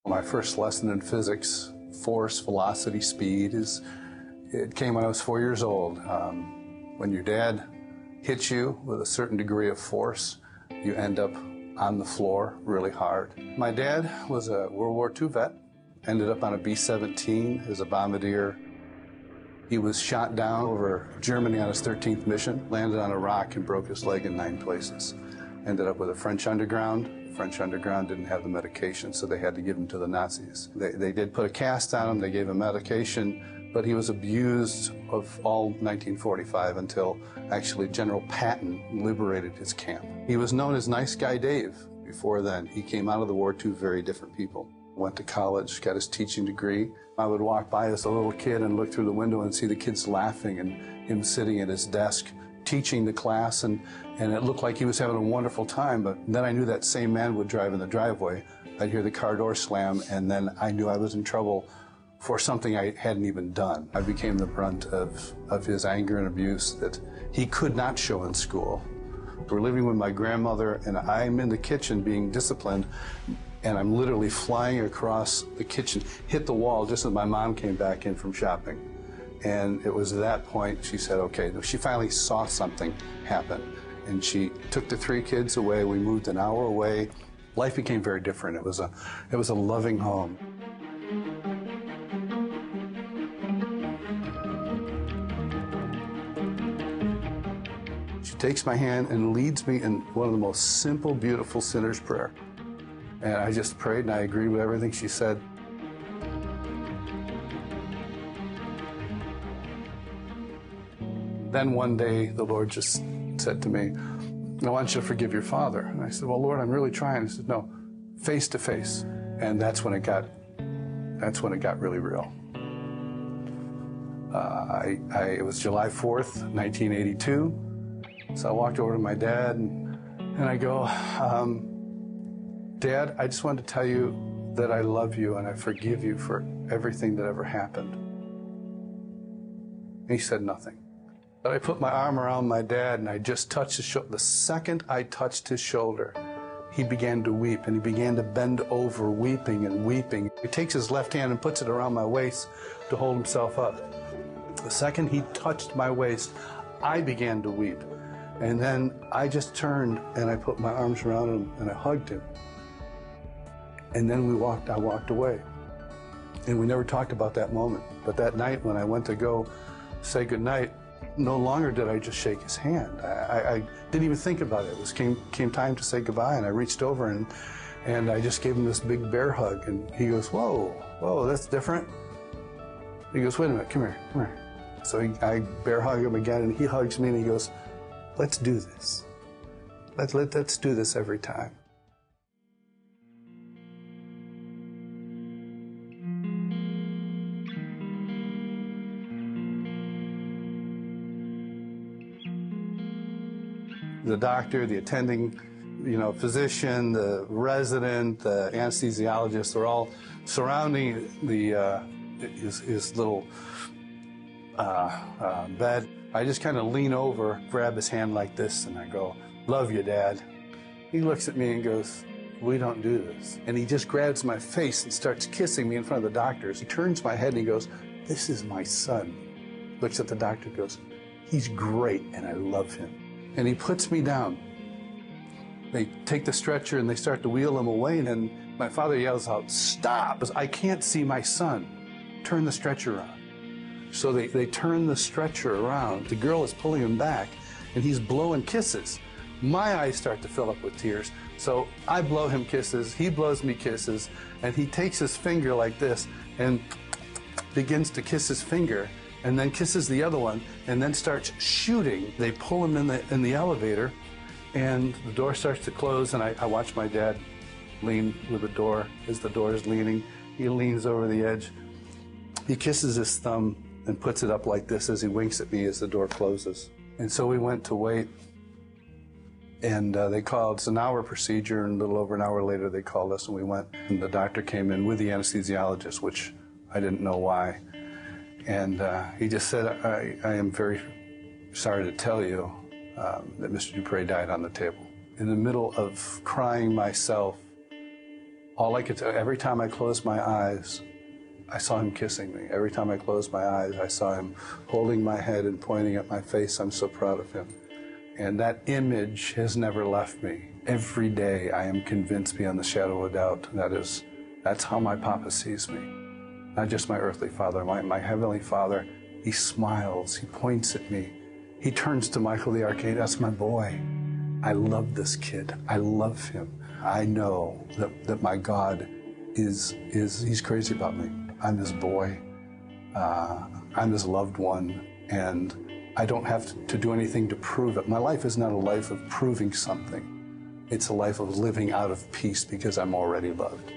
My first lesson in physics, force, velocity, speed, it came when I was 4 years old. When your dad hits you with a certain degree of force, you end up on the floor really hard. My dad was a World War II vet, ended up on a B-17 as a bombardier. He was shot down over Germany on his 13th mission, landed on a rock and broke his leg in 9 places. Ended up with a French underground. French underground didn't have the medication, so they had to give him to the Nazis. They did put a cast on him, they gave him medication, but he was abused of all 1945 until actually General Patton liberated his camp. He was known as Nice Guy Dave. Before then, he came out of the war two very different people. Went to college, got his teaching degree. I would walk by as a little kid and look through the window and see the kids laughing and him sitting at his desk teaching the class, and it looked like he was having a wonderful time, but then I knew that same man would drive in the driveway. I'd hear the car door slam, and then I knew I was in trouble for something I hadn't even done. I became the brunt of his anger and abuse that he could not show in school. We're living with my grandmother, and I'm in the kitchen being disciplined, and I'm literally flying across the kitchen, hit the wall just as my mom came back in from shopping. And it was at that point she said, okay, she finally saw something happen. And she took the 3 kids away. We moved an hour away. Life became very different. It was a loving home. She takes my hand and leads me in one of the most simple, beautiful sinner's prayer. And I just prayed and I agreed with everything she said. Then one day, the Lord just said to me, I want you to forgive your father. And I said, well, Lord, I'm really trying. He said, no, face to face. And that's when it got really real. It was July 4th, 1982. So I walked over to my dad and I go, Dad, I just wanted to tell you that I love you and I forgive you for everything that ever happened. And he said nothing. But I put my arm around my dad and I just touched his shoulder. The second I touched his shoulder, he began to weep and he began to bend over, weeping and weeping. He takes his left hand and puts it around my waist to hold himself up. The second he touched my waist, I began to weep. And then I just turned and I put my arms around him and I hugged him. And then I walked away. And we never talked about that moment. But that night when I went to go say goodnight, no longer did I just shake his hand. I didn't even think about it. It came time to say goodbye, and I reached over and I just gave him this big bear hug. And he goes, whoa, that's different. He goes, wait a minute, come here. So I bear hug him again, and he hugs me, and he goes, let's do this. Let's do this every time. The doctor, the attending, physician, the resident, the anesthesiologist, they're all surrounding his little bed. I just kind of lean over, grab his hand like this, and I go, love you, Dad. He looks at me and goes, we don't do this. And he just grabs my face and starts kissing me in front of the doctors. He turns my head and he goes, this is my son. Looks at the doctor and goes, he's great and I love him. And he puts me down. They take the stretcher and they start to wheel him away, and then my father yells out, stop! I can't see my son. Turn the stretcher around. So they turn the stretcher around. The girl is pulling him back, and he's blowing kisses. My eyes start to fill up with tears. So I blow him kisses, he blows me kisses, and he takes his finger like this and begins to kiss his finger, and then kisses the other one, and then starts shooting. They pull him in the elevator, and the door starts to close, and I watch my dad lean with the door. As the door is leaning, he leans over the edge. He kisses his thumb and puts it up like this as he winks at me as the door closes. And so we went to wait, and it's an hour procedure, and a little over an hour later they called us, and we went, and the doctor came in with the anesthesiologist, which I didn't know why. And he just said, I am very sorry to tell you that Mr. Dupre died on the table. In the middle of crying myself, All I could tell, every time I closed my eyes, I saw him kissing me. Every time I closed my eyes, I saw him holding my head and pointing at my face. I'm so proud of him. And that image has never left me. Every day I am convinced beyond the shadow of a doubt that's how my Papa sees me. Not just my earthly father, my heavenly Father. He smiles, he points at me. He turns to Michael the Archangel, that's my boy. I love this kid, I love him. I know that my God he's crazy about me. I'm his boy, I'm his loved one, and I don't have to do anything to prove it. My life is not a life of proving something. It's a life of living out of peace because I'm already loved.